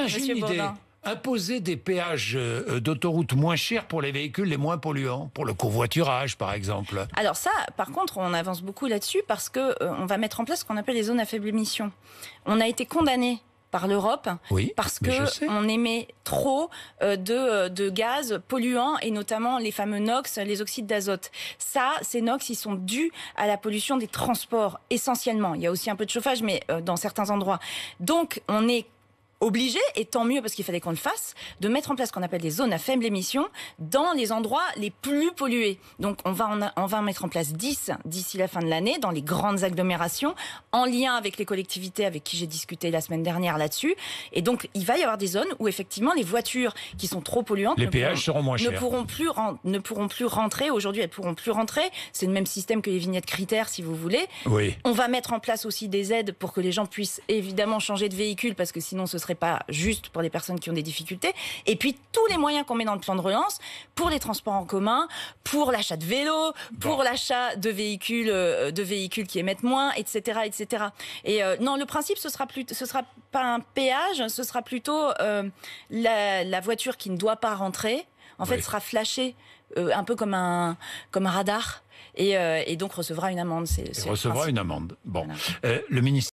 Tiens, j'ai Monsieur une idée. Bourdin. Imposer des péages d'autoroute moins chers pour les véhicules les moins polluants, pour le covoiturage par exemple. Alors ça, par contre, on avance beaucoup là-dessus parce que on va mettre en place ce qu'on appelle les zones à faible émission. On a été condamné par l'Europe parce mais je que sais. on émet trop de gaz polluants et notamment les fameux NOx, les oxydes d'azote. Ça, ces NOx, ils sont dus à la pollution des transports essentiellement. Il y a aussi un peu de chauffage, mais dans certains endroits. Donc, on est obligé, et tant mieux parce qu'il fallait qu'on le fasse, de mettre en place ce qu'on appelle des zones à faible émission dans les endroits les plus pollués. Donc on va en mettre en place 10 d'ici la fin de l'année dans les grandes agglomérations, en lien avec les collectivités avec qui j'ai discuté la semaine dernière là-dessus. Et donc il va y avoir des zones où effectivement les voitures qui sont trop polluantes Les péages seront moins chers. ne pourront plus rentrer. Aujourd'hui, elles pourront plus rentrer. C'est le même système que les vignettes critères, si vous voulez. Oui. On va mettre en place aussi des aides pour que les gens puissent évidemment changer de véhicule parce que sinon ce serait pas juste pour les personnes qui ont des difficultés. Et puis tous les moyens qu'on met dans le plan de relance pour les transports en commun, pour l'achat de vélos, pour l'achat de véhicules qui émettent moins, etc., etc. Et non, le principe ce sera pas un péage, ce sera plutôt la voiture qui ne doit pas rentrer. En fait, sera flashée un peu comme un radar et donc recevra une amende. Recevra une amende. Bon, voilà. le ministère